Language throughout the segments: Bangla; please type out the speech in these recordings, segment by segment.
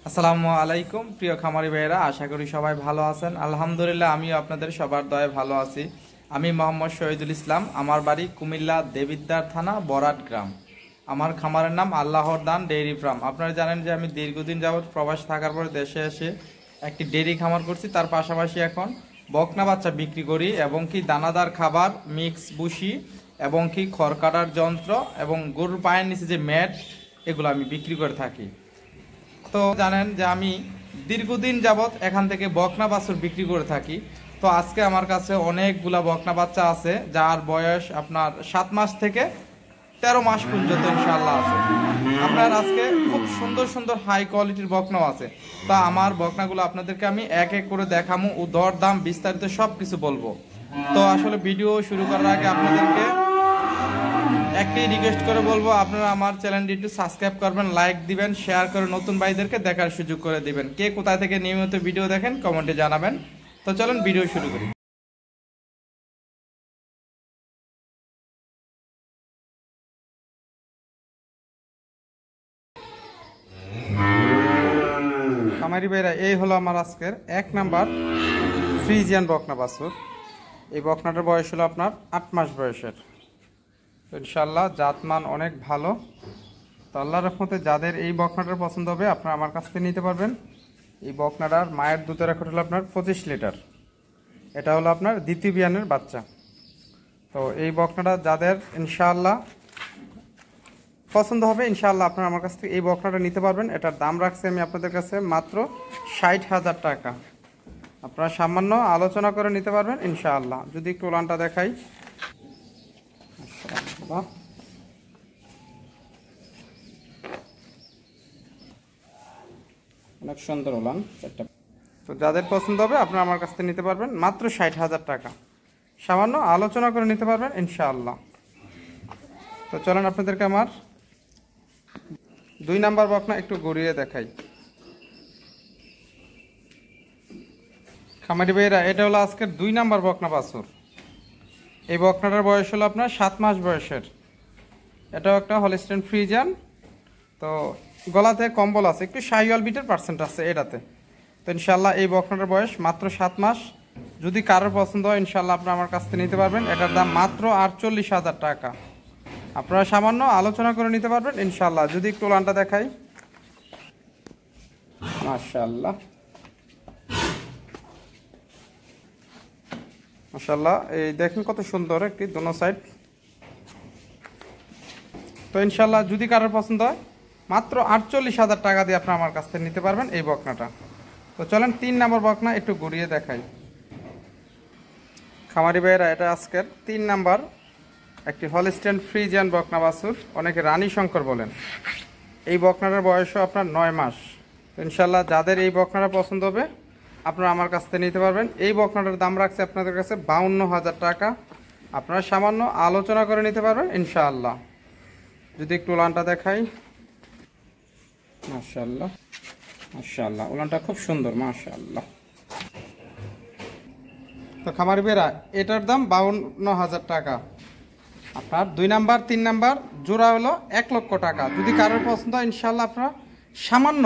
আসসালামু আলাইকুম প্রিয় খামারি ভাইয়েরা, আশা করি সবাই ভালো আছেন। আলহামদুলিল্লাহ আমিও আপনাদের সবার দয়ায় ভালো আছি। আমি মোহাম্মদ শহীদুল ইসলাম, আমার বাড়ি কুমিল্লা দেবিদ্বার থানা বরাট গ্রাম। আমার খামারের নাম আল্লাহর দান ডেইরি ফার্ম। আপনারা জানেন যে আমি দীর্ঘদিন যাবৎ প্রবাস থাকার পরে দেশে এসে একটি ডেইরি খামার করছি, তার পাশাপাশি এখন বকনা বাচ্চা বিক্রি করি এবং কি দানাদার খাবার, মিক্স বুসি এবং কি খড় কাটার যন্ত্র এবং গরুর পায়ের নিচে যে ম্যাট, এগুলো আমি বিক্রি করে থাকি। তো জানেন যে আমি দীর্ঘদিন যাবৎ এখান থেকে বকনা বাছুর বিক্রি করে থাকি। তো আজকে আমার কাছে অনেকগুলা বকনা বাচ্চা আছে, যার বয়স আপনার 7 মাস থেকে 13 মাস পর্যন্ত ইনশাআল্লাহ আছে। আপনার আজকে খুব সুন্দর সুন্দর হাই কোয়ালিটির বকনাও আছে। তা আমার বকনাগুলো আপনাদেরকে আমি এক এক করে দেখাবো ও দর দাম বিস্তারিত সব কিছু বলবো। তো আসলে ভিডিও শুরু করার আগে আপনাদেরকে একটি রিকোয়েস্ট করে বলবো, আপনারা আমার চ্যানেলটি একটু সাবস্ক্রাইব করবেন, লাইক দিবেন, শেয়ার করে নতুন ভাইদেরকে দেখার সুযোগ করে দিবেন। কে কোথায় থেকে নিয়মিত ভিডিও দেখেন কমেন্টে জানাবেন। তো চলুন ভিডিও শুরু করি। খামারি ভাইরা, এই হলো আমার আজকের 1 নাম্বার ফ্রিজিয়ান বকনা বাছুর। এই বকনাটার বয়স হলো আপনার 8 মাস বয়সের। ইনশাআল্লাহ জাতমান অনেক ভালো। তো আল্লাহর রহমতে যাদের এই বকনাটার পছন্দ হবে আপনারা আমার কাছ থেকে নিতে পারবেন। এই বকনাটার মায়ের দুধের রেকর্ড হলো আপনার 25 লিটার। এটা হলো আপনার দ্বিতীয় বিয়ানের বাচ্চা। তো এই বকনাটা যাদের ইনশাআল্লাহ পছন্দ হবে, ইনশাআল্লাহ আপনারা আমার কাছ থেকে এই বকনাটা নিতে পারবেন। এটার দাম রাখছি আমি আপনাদের কাছে মাত্র 60,000 টাকা। আপনারা সামান্য আলোচনা করে নিতে পারবেন ইনশাআল্লাহ। যদি একটু উলানটা দেখাই, মাশাআল্লাহ অনেক সুন্দর উলান। তো যাদের পছন্দ হবে আপনারা আমার কাছ থেকে নিতে পারবেন মাত্র 60,000 টাকা। সামান্য আলোচনা করে নিতে পারবেন ইনশাআল্লাহ। তো চলেন আপনাদেরকে আমার 2 নাম্বার বকনা একটু ঘুরিয়ে দেখাই। খামারি ভাইয়েরা, এটা হলো আজকের 2 নাম্বার বকনা বাছুর। এই বকনাটার বয়স হলো আপনার 7 মাস বয়সের। এটাও একটা হলিস্টিয়ান ফ্রিজিয়ান। তো গলাতে কম্বল আছে, একটু শাহিওয়াল বিটের পার্সেন্ট আছে এটাতে। তো ইনশাল্লাহ এই বকনাটার বয়স মাত্র 7 মাস। যদি কারোর পছন্দ হয় ইনশাল্লাহ আপনারা আমার কাছ থেকে নিতে পারবেন। এটার দাম মাত্র 48,000 টাকা। আপনারা সামান্য আলোচনা করে নিতে পারবেন ইনশাল্লাহ। যদি একটু উলানটা দেখাই, মাশাআল্লাহ মাশাআল্লাহ, এই দেখেন কত সুন্দর একটি দোনো সাইড। তো ইনশাল্লাহ যদি কারোর পছন্দ হয় মাত্র 48,000 টাকা দিয়ে আপনারা আমার কাছ থেকে নিতে পারবেন এই বকনাটা। তো চলেন 3 নাম্বার বকনা একটু ঘুরিয়ে দেখাই। খামারি ভাইয়েরা, এটা আজকের 3 নাম্বার একটি হলিস্টিয়ান ফ্রিজিয়ান বকনা বাছুর, অনেকে রানী শঙ্কর বলেন। এই বকনাটার বয়সও আপনার 9 মাস। তো ইনশাল্লাহ যাদের এই বকনাটা পছন্দ হবে আপনারা আমার কাছ থেকে নিতে পারবেন। এই বকনাটার দাম রাখছে আপনাদের কাছে 52,000 টাকা। আপনারা সামান্য আলোচনা করে নিতে পারবেন ইনশাআল্লাহ। যদি একটু উলানটা দেখাই, মাশাআল্লাহ মাশাআল্লাহ, উলানটা খুব সুন্দর মাশাআল্লাহ। তো খামারি ভাইয়েরা, এটার দাম 52,000 টাকা। আপনার 2 নাম্বার 3 নাম্বার জোড়া হলো 1 লক্ষ টাকা। যদি কারোর পছন্দ হয় ইনশাআল্লাহ আপনারা সামান্য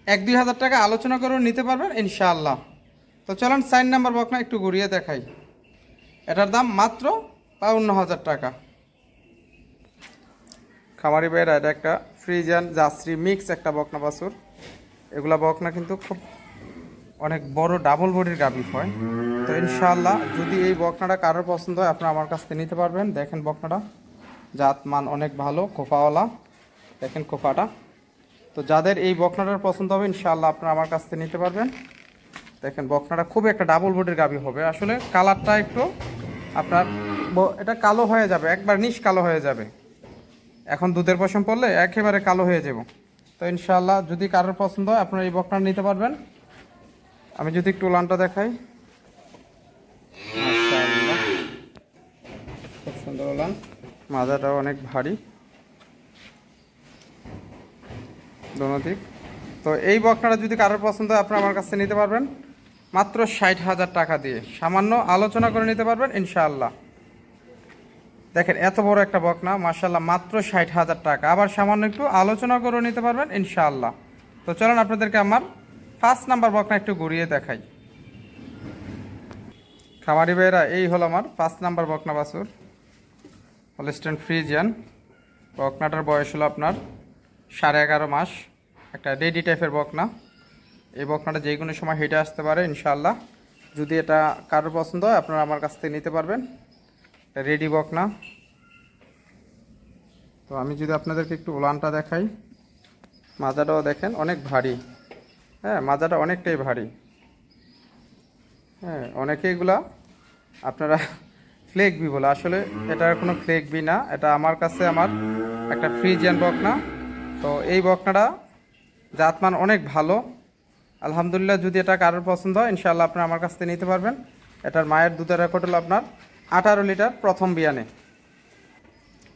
1-2 হাজার টাকা আলোচনা করেও নিতে পারবেন ইনশাআল্লাহ। তো চলেন 4 নাম্বার বকনা একটু ঘুরিয়ে দেখাই। এটার দাম মাত্র 52,000 টাকা। খামারি ভাইয়েরা, এটা একটা ফ্রিজিয়ান জার্সি মিক্স একটা বকনা বাছুর। এগুলা বকনা কিন্তু খুব অনেক বড় ডাবল বডির গাভী হয়। তো ইনশাআল্লাহ যদি এই বকনাটা কারোর পছন্দ হয় আপনারা আমার কাছ থেকে নিতে পারবেন। দেখেন বকনাটা জাত মান অনেক ভালো, খোফাওয়ালা, দেখেন খোফাটা। তো যাদের এই বকনাটার পছন্দ হবে ইনশাআল্লাহ আপনারা আমার কাছ থেকে নিতে পারবেন। দেখেন বকনাটা খুব একটা ডাবল বডির গাভী হবে। আসলে কালারটা একটু আপনার এটা কালো হয়ে যাবে, একবার নিশ কালো হয়ে যাবে। এখন দুধের পশম পড়লে একেবারে কালো হয়ে যাব। তো ইনশাআল্লাহ যদি কারোর পছন্দ হয় আপনারা এই বকনাটা নিতে পারবেন। আমি যদি একটু উলানটা দেখাই, মাশাআল্লাহ খুব সুন্দর উলান, মাজাটাও অনেক ভারী দোনো দিক। তো এই বকনাটা যদি কারোর পছন্দ হয় আপনারা আমার কাছ থেকে নিতে পারবেন মাত্র 60,000 টাকা দিয়ে। সামান্য আলোচনা করে নিতে পারবেন ইনশাআল্লাহ। দেখেন এত বড় একটা বকনা মাশাআল্লাহ, মাত্র 60,000 টাকা। আবার সামান্য একটু আলোচনা করে নিতে পারবেন ইনশাআল্লাহ। তো চলুন আপনাদেরকে আমার 5 নাম্বার বকনা একটু ঘুরিয়ে দেখাই। খামারি ভাইরা, এই হলো আমার 5 নাম্বার বকনা বাছুর, হলস্টেইন ফ্রিজিয়ান। বকনাটার বয়স হলো আপনার 11.5 মাস, একটা রেডি টাইপের বকনা। এই বকনাটা যে কোনো সময় হেঁটে আসতে পারে ইনশাআল্লাহ। যদি এটা কারোর পছন্দ হয় আপনারা আমার কাছ থেকে নিতে পারবেন, রেডি বকনা। তো আমি যদি আপনাদেরকে একটু উলানটা দেখাই, মাজাটাও দেখেন অনেক ভারী। হ্যাঁ, মাজাটা অনেকটাই ভারী। হ্যাঁ, অনেকে এগুলা আপনারা ফ্লেক বি বলে, আসলে এটার কোনো ফ্লেক বি না, এটা আমার কাছে আমার একটা ফ্রিজিয়ান বকনা। তো এই বকনাটা জাতমান অনেক ভালো আলহামদুলিল্লাহ। যদি এটা কারোর পছন্দ হয় ইনশাআল্লাহ আপনারা আমার কাছ থেকে নিতে পারবেন। এটার মায়ের দুধের রেকর্ড হলো আপনার 18 লিটার প্রথম বিয়ানে।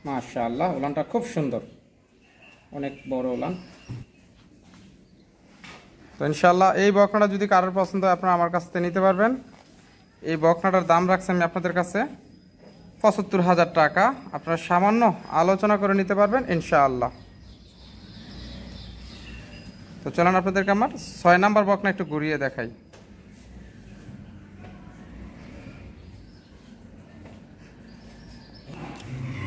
মাশাআল্লাহ, উলানটা খুব সুন্দর, অনেক বড় উলান। তো ইনশাআল্লাহ এই বকনাটা যদি কারোর পছন্দ হয় আপনারা আমার কাছ থেকে নিতে পারবেন। এই বকনাটার দাম রাখছি আমি আপনাদের কাছে 75,000 টাকা। আপনারা সামান্য আলোচনা করে নিতে পারবেন ইনশাআল্লাহ। তো চলুন আপনাদেরকে আমার 6 নাম্বার বকনা একটু ঘুরিয়ে দেখাই।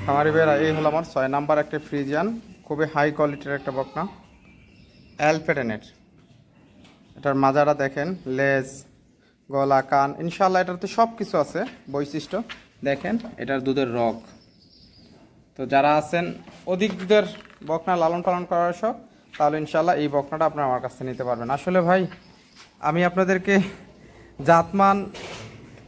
খামারি ভাইরা, এই হলো আমার 6 নাম্বার একটা ফ্রিজিয়ান, খুবই হাই কোয়ালিটির একটা বকনা, অ্যালপেটেনের। এটার মাজারা দেখেন, লেজ, গলা, কান, ইনশাআল্লাহ এটাতে সব কিছু আছে বৈশিষ্ট্য। দেখেন এটার দুধের রগ। তো যারা আছেন অধিক দুধের বকনা লালন পালন করার শখ, তাহলে ইনশাআল্লাহ এই বকনাটা আপনারা আমার কাছ থেকে নিতে পারবেন। আসলে ভাই, আমি আপনাদেরকে জাতমান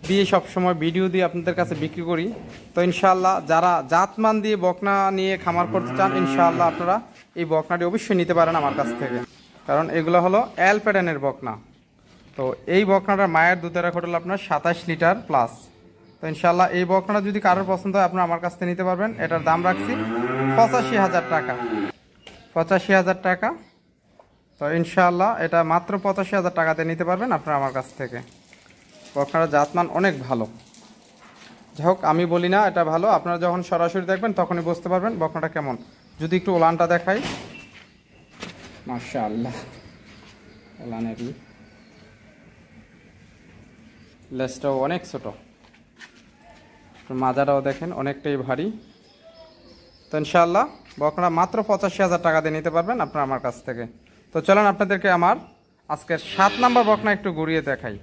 দিয়ে সবসময় ভিডিও দিয়ে আপনাদের কাছে বিক্রি করি। তো ইনশাআল্লাহ যারা জাতমান দিয়ে বকনা নিয়ে খামার করতে চান ইনশাআল্লাহ আপনারা এই বকনাটি অবশ্যই নিতে পারেন আমার কাছ থেকে, কারণ এগুলো হলো অ্যালপেটেনের বকনা। তো এই বকনাটার মায়ের দুধের রেকর্ড হলো আপনার 27 লিটার প্লাস। তো ইনশাআল্লাহ এই বকনাটা যদি কারোর পছন্দ হয় আপনারা আমার কাছ থেকে নিতে পারবেন। এটার দাম রাখছি 85,000 টাকা। 85,000 টাকা। তো ইনশাআল্লাহ এটা মাত্র 85,000 টাকাতে নিতে পারবেন আপনারা আমার কাছ থেকে। বকনাটার জাতমান অনেক ভালো। যাই হোক, আমি বলি না এটা ভালো, আপনারা যখন সরাসরি দেখবেন তখনই বুঝতে পারবেন বকনাটা কেমন। যদি একটু ওলানটা দেখাই, মাশাআল্লাহ, ওলানেরই লেজটাও অনেক ছোট, মাজাটাও দেখেন অনেকটাই ভারী। তো ইনশাআল্লাহ বকনা মাত্র 85,000 টাকা দিয়ে নিতে পারবেন আপনারা আমার কাছ থেকে। তো চলেন আপনাদেরকে আমার আজকের 7 নাম্বার বকনা একটু ঘুরিয়ে দেখাই।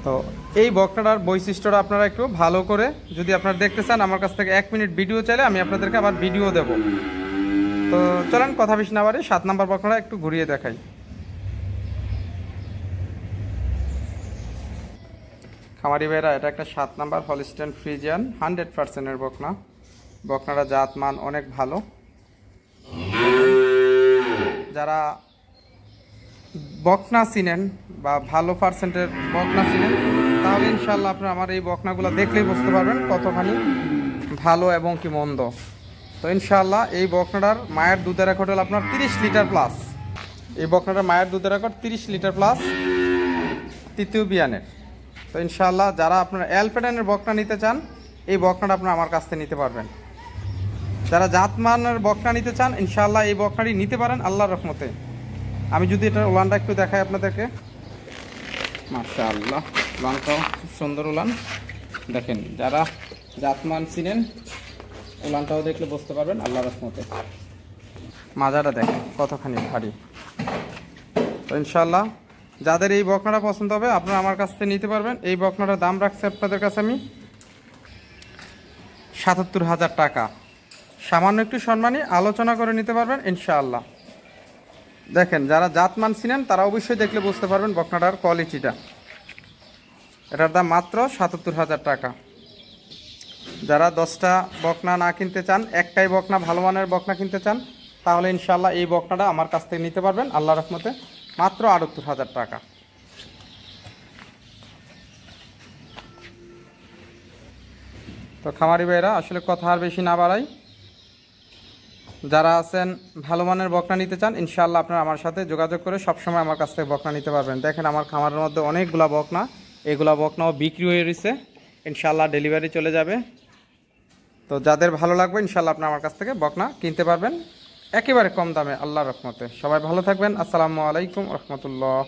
তো এই বকনাটার বৈশিষ্ট্যটা আপনারা একটু ভালো করে যদি আপনারা দেখতে চান আমার কাছ থেকে 1 মিনিট ভিডিও চাইলে আমি আপনাদেরকে আবার ভিডিও দেব। তো চলেন কথা বেশি না বাড়ি 7 নাম্বার বকনাটা একটু ঘুরিয়ে দেখাই। খামারি ভাইরা, এটা একটা 7 নাম্বার হলস্টেইন ফ্রিজিয়ান 100%-এর বকনা। বকনাটা জাতমান অনেক ভালো। যারা বকনা চিনেন বা ভালো পার্সেন্টের বকনা চিনেন তাহলে ইনশাআল্লাহ আপনারা আমার এই বকনাগুলো দেখলেই বুঝতে পারবেন কতখানি ভালো এবং কি মন্দ। তো ইনশাআল্লাহ এই বকনাটার মায়ের দুধের রেকর্ড হলো আপনার 30 লিটার প্লাস। এই বকনাটার মায়ের দুধের রেকর্ড 30 লিটার প্লাস, তৃতীয় বিয়ানের। তো ইনশাআল্লাহ যারা আপনারা অ্যালপেটেনের বকনা নিতে চান এই বকনাটা আপনারা আমার কাছ থেকে নিতে পারবেন। যারা জাতমানের বকনা নিতে চান ইনশাআল্লাহ এই বকনাটি নিতে পারেন আল্লাহর রহমতে। আমি যদি এটার উলানটা একটু দেখাই আপনাদেরকে, মাশাআল্লাহ, উলানটাও খুব সুন্দর উলান। দেখেন যারা জাতমান চিনেন উলানটাও দেখলে বুঝতে পারবেন আল্লাহর রহমতে। মাজাটা দেখেন কতখানি ভারী। তো ইনশাআল্লাহ যাদের এই বকনাটা পছন্দ হবে আপনারা আমার কাছ থেকে নিতে পারবেন। এই বকনাটার দাম রাখছি আপনাদের কাছে আমি 77,000 টাকা। সামান্য একটু সম্মানী আলোচনা করে নিতে পারবেন ইনশাআল্লাহ। দেখেন যারা জাতমান চিনেন তারা অবশ্যই দেখলে বুঝতে পারবেন বকনাটার কোয়ালিটিটা। এটার দাম মাত্র 77,000 টাকা। যারা 10টা বকনা না কিনতে চান, একটাই বকনা ভালো মানের বকনা কিনতে চান তাহলে ইনশাআল্লাহ এই বকনাটা আমার কাছ থেকে নিতে পারবেন আল্লাহর রহমতে মাত্র 78,000 টাকা। তো খামারি ভাইরা, আসলে কথা আর বেশি না বাড়াই, যারা আছেন ভালো মানের বকনা নিতে চান ইনশাআল্লাহ আপনারা আমার সাথে যোগাযোগ করে সবসময় আমার কাছ থেকে বকনা নিতে পারবেন। দেখেন আমার খামারের মধ্যে অনেকগুলা বকনা, এগুলা বকনাও বিক্রি হয়ে রয়েছে, ইনশাআল্লাহ ডেলিভারি চলে যাবে। তো যাদের ভালো লাগবে ইনশাআল্লাহ আপনারা আমার কাছ থেকে বকনা কিনতে পারবেন। একেবারে কম দামে আল্লাহর রহমতে। সবাই ভালো থাকবেন। আসসালামু আলাইকুম রহমতুল্লাহ।